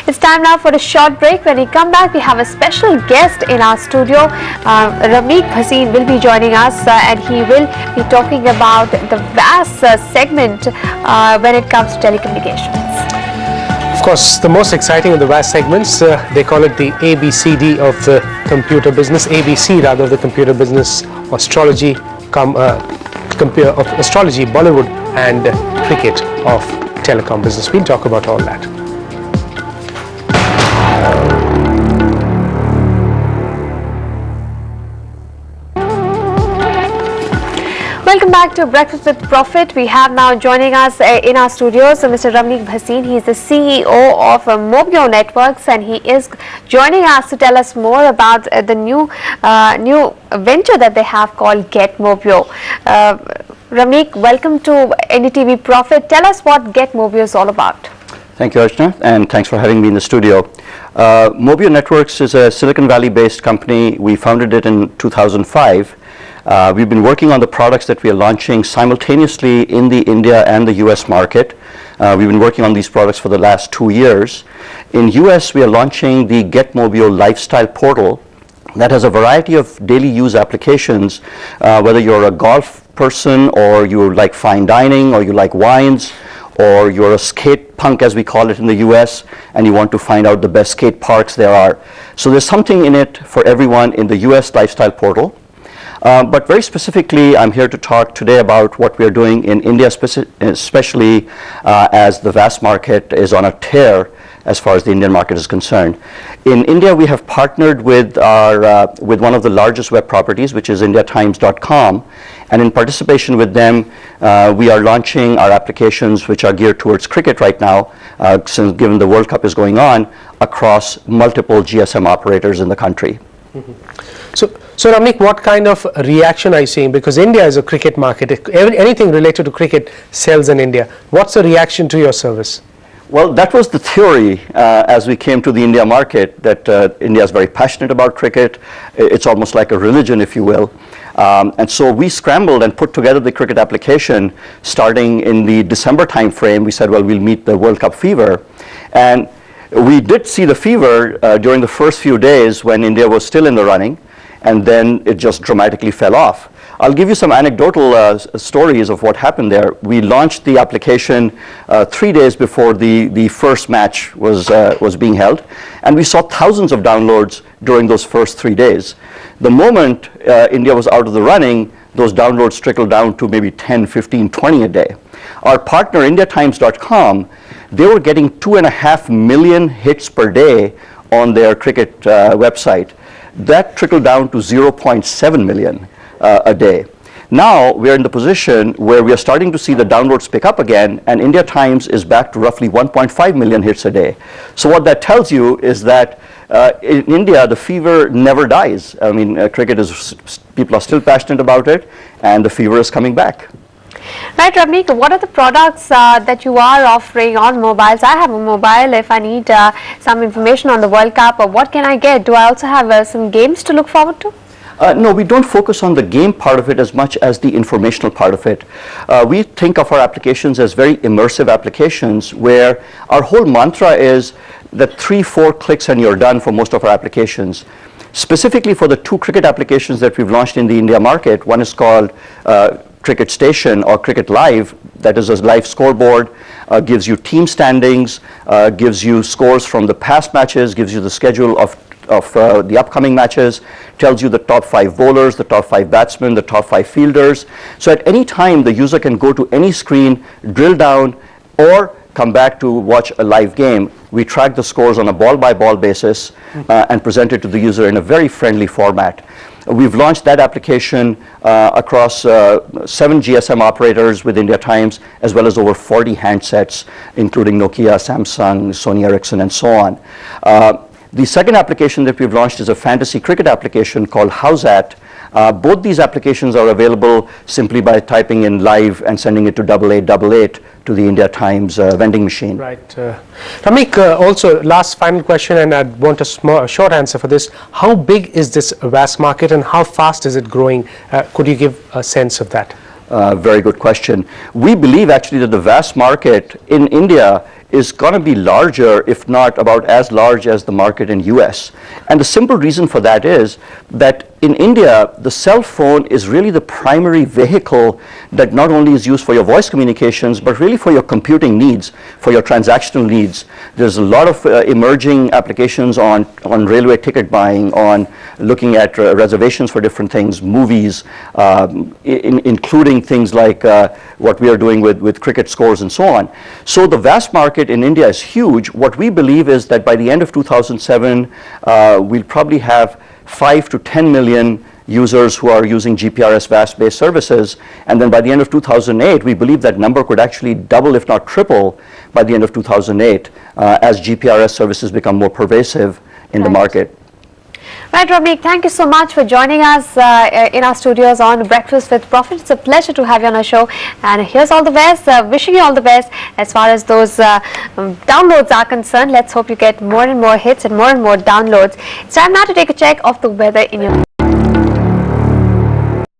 It's time now for a short break. When we come back, we have a special guest in our studio. Ramik Bhasin will be joining us and he will be talking about the vast segment when it comes to telecommunications. Of course, the most exciting of the vast segments, they call it the ABCD of the computer business, ABC rather, the computer business, astrology, astrology, Bollywood and cricket of telecom business. We'll talk about all that. Welcome back to Breakfast with Profit. We have now joining us in our studios Mr. Ramik Bhasin. He is the CEO of Mobio Networks and he is joining us to tell us more about the new venture that they have called Get Mobio. Ramik, welcome to NDTV Profit. Tell us what Get Mobio is all about. Thank you, Archana, and thanks for having me in the studio. Mobio Networks is a Silicon Valley-based company. We founded it in 2005. We've been working on the products that we are launching simultaneously in the India and the US market. We've been working on these products for the last 2 years. In US, we are launching the Get Mobio Lifestyle Portal that has a variety of daily use applications, whether you're a golf person or you like fine dining or you like wines or you're a skate punk as we call it in the US and you want to find out the best skate parks there are. So there's something in it for everyone in the US Lifestyle Portal. But very specifically, I'm here to talk today about what we're doing in India, especially as the vast market is on a tear as far as the Indian market is concerned. In India, we have partnered with with one of the largest web properties, which is indiatimes.com, and in participation with them, we are launching our applications which are geared towards cricket right now, since given the World Cup is going on, across multiple GSM operators in the country. Mm-hmm. So Ramik, what kind of reaction are you seeing? Because India is a cricket market. Anything related to cricket sells in India. What's the reaction to your service? Well, that was the theory as we came to the India market, that India is very passionate about cricket. It's almost like a religion, if you will. And so we scrambled and put together the cricket application starting in the December timeframe. We said, well, we'll meet the World Cup fever. And we did see the fever during the first few days when India was still in the running, and then it just dramatically fell off. I'll give you some anecdotal stories of what happened there. We launched the application 3 days before the first match was being held, and we saw thousands of downloads during those first 3 days. The moment India was out of the running, those downloads trickled down to maybe 10, 15, 20 a day. Our partner, indiatimes.com, they were getting 2.5 million hits per day on their cricket website. That trickled down to 0.7 million a day. Now we're in the position where we are starting to see the downloads pick up again, and India Times is back to roughly 1.5 million hits a day. So what that tells you is that in India, the fever never dies. I mean, cricket is, people are still passionate about it, and the fever is coming back. Right, Ramik, what are the products that you are offering on mobiles? I have a mobile. If I need some information on the World Cup, or what can I get? Do I also have some games to look forward to? No, we don't focus on the game part of it as much as the informational part of it. We think of our applications as very immersive applications where our whole mantra is that 3-4 clicks and you're done for most of our applications. Specifically for the 2 cricket applications that we've launched in the India market, one is called Cricket Station or Cricket Live, that is a live scoreboard, gives you team standings, gives you scores from the past matches, gives you the schedule of the upcoming matches, tells you the top 5 bowlers, the top 5 batsmen, the top 5 fielders. So at any time, the user can go to any screen, drill down, or come back to watch a live game. We track the scores on a ball-by-ball basis and present it to the user in a very friendly format. We've launched that application across 7 GSM operators with India Times, as well as over 40 handsets, including Nokia, Samsung, Sony Ericsson, and so on. The second application that we've launched is a fantasy cricket application called Howsat. Both these applications are available simply by typing in live and sending it to 8888 to the India Times vending machine. Right. Ramik, also last final question, and I want a short answer for this. How big is this vast market and how fast is it growing? Could you give a sense of that? Very good question. We believe actually that the vast market in India is going to be larger, if not about as large as the market in US. And the simple reason for that is that in India, the cell phone is really the primary vehicle that not only is used for your voice communications, but really for your computing needs, for your transactional needs. There's a lot of emerging applications on railway ticket buying, on looking at reservations for different things, movies, including things like what we are doing with cricket scores and so on. So the vast market in India is huge. What we believe is that by the end of 2007, we'll probably have 5 to 10 million users who are using GPRS VAS-based services, and then by the end of 2008, we believe that number could actually double, if not triple, by the end of 2008 as GPRS services become more pervasive in the market. Right, Ramneek, thank you so much for joining us in our studios on Breakfast with Profit. It's a pleasure to have you on our show, and here's all the best, wishing you all the best as far as those downloads are concerned. Let's hope you get more and more hits and more downloads. It's time now to take a check of the weather in your